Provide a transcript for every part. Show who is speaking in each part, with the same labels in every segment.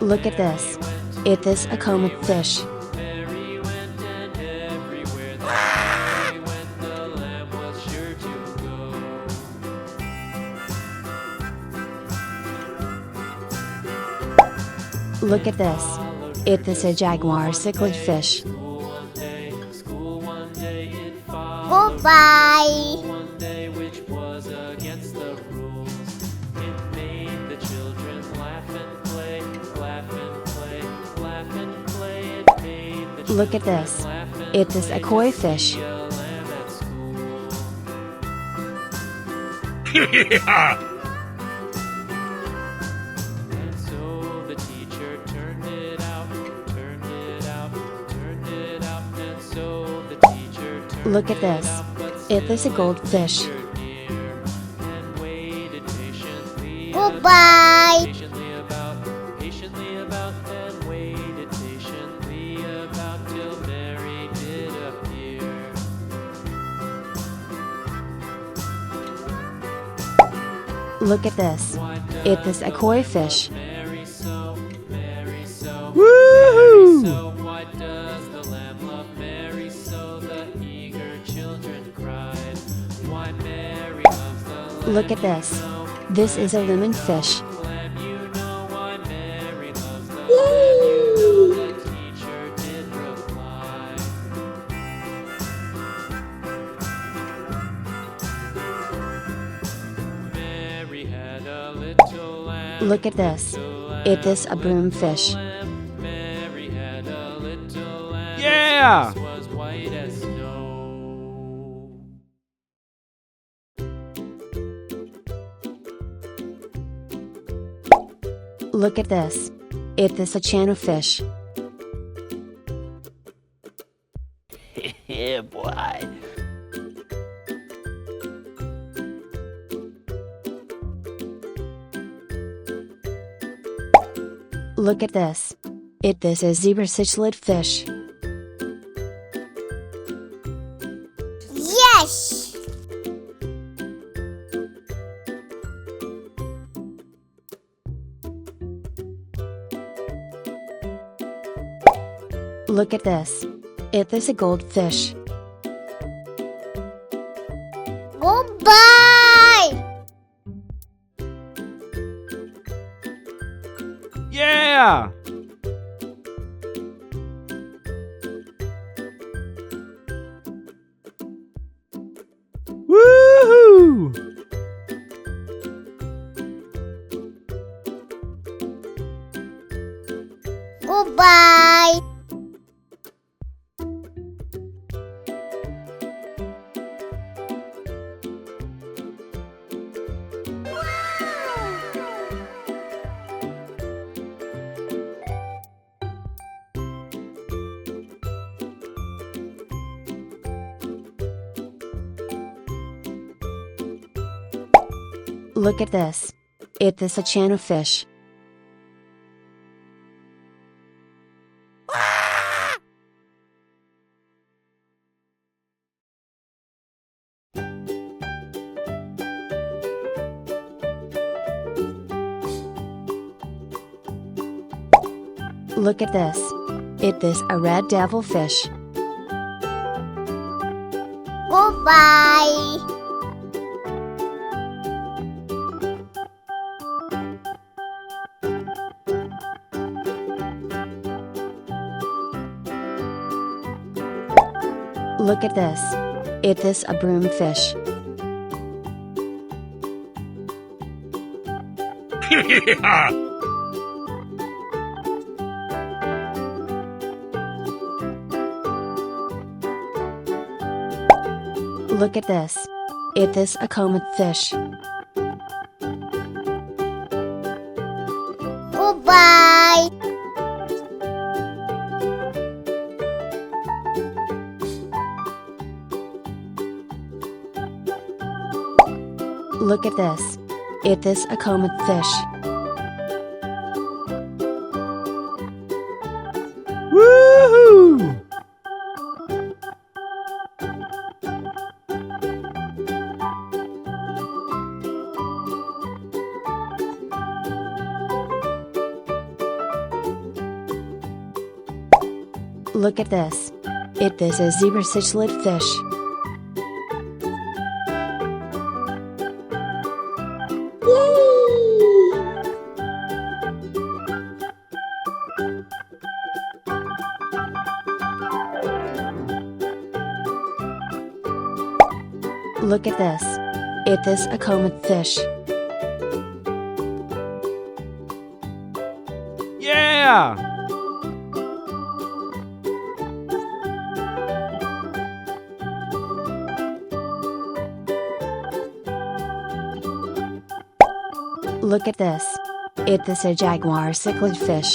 Speaker 1: Look at this. It is a comet fish. Look at this. It is a jaguar cichlid fish.
Speaker 2: Goodbye.
Speaker 1: Look at this. It is a koi fish. Look at this. It is a goldfish.
Speaker 2: Goodbye.
Speaker 1: Look at this. It is a koi fish.
Speaker 3: Woohoo!
Speaker 1: Look at this. This is a lemon fish. Look at this. It is a broom fish.
Speaker 3: Yeah!
Speaker 1: Look at this. It is a channel fish.
Speaker 3: Yeah, boy.
Speaker 1: Look at this. It is a zebra cichlid fish.
Speaker 2: Yes.
Speaker 1: Look at this. It is a goldfish.
Speaker 2: Goodbye.
Speaker 3: Yeah! Woohoo!
Speaker 2: Goodbye.
Speaker 1: Look at this. It is a channel fish. Look at this. It is a red devilfish.
Speaker 2: Goodbye.
Speaker 1: Look at this. It is a broom fish. Look at this. It is a comet fish.
Speaker 2: Goodbye.
Speaker 1: Look at this. It is a comet fish.
Speaker 3: Woohoo!
Speaker 1: Look at this. This is zebra cichlid fish. Look at this. This a comid fish.
Speaker 3: Yeah!
Speaker 1: Look at this. This a jaguar cichlid fish.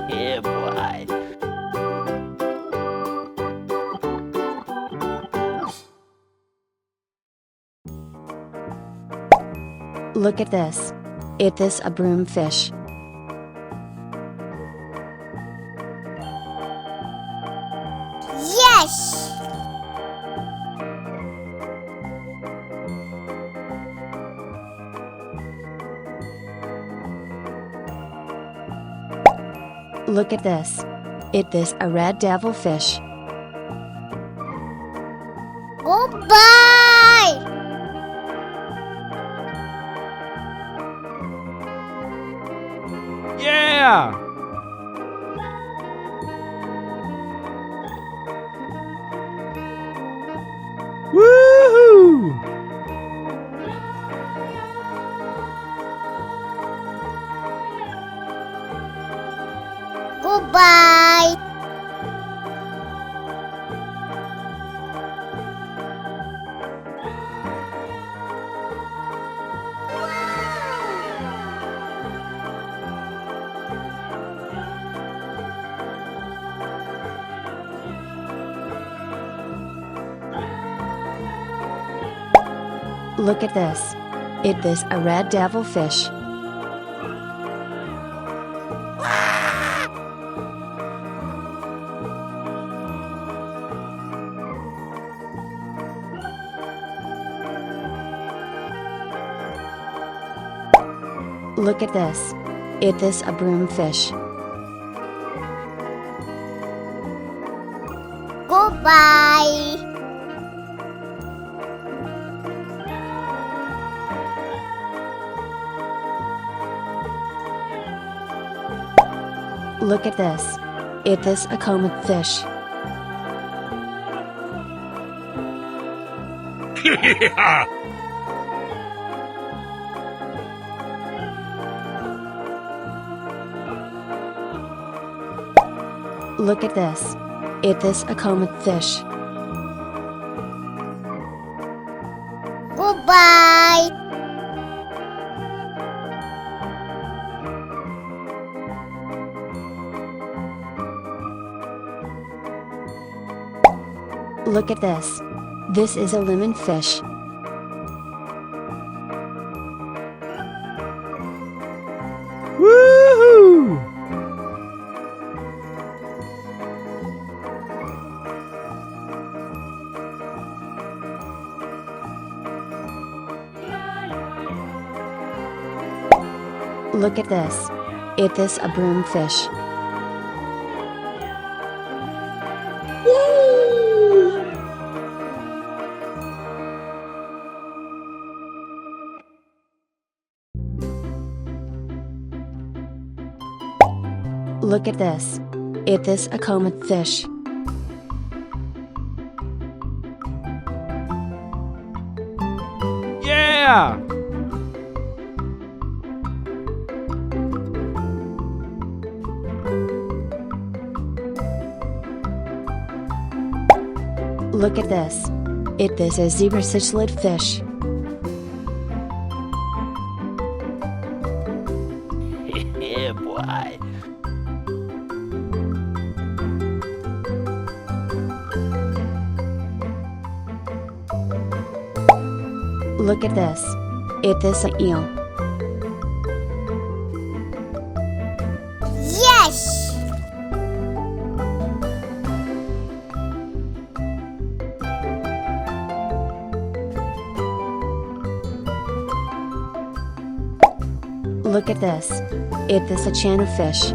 Speaker 3: Yeah, boy.
Speaker 1: Look at this. This a broom fish.
Speaker 2: Yes!
Speaker 1: Look at this. This a red devil fish.
Speaker 2: Goodbye!
Speaker 3: Yeah! Woohoo!
Speaker 2: Goodbye!
Speaker 1: Look at this. This a red devil fish. Look at this. This a broom fish.
Speaker 2: Goodbye!
Speaker 1: Look at this. This a comid fish.
Speaker 3: Yeah!
Speaker 1: Look at this. This a comid fish.
Speaker 2: Goodbye!
Speaker 1: Look at this. This is a lemon fish.
Speaker 3: Woohoo!
Speaker 1: Look at this. This a broom fish. Look at this. This a comid fish.
Speaker 3: Yeah!
Speaker 1: Look at this. This is zebra cichlid fish.
Speaker 3: Yeah, boy.
Speaker 1: Look at this. This a eel.
Speaker 2: Yes!
Speaker 1: Look at this. It this a chan of fish.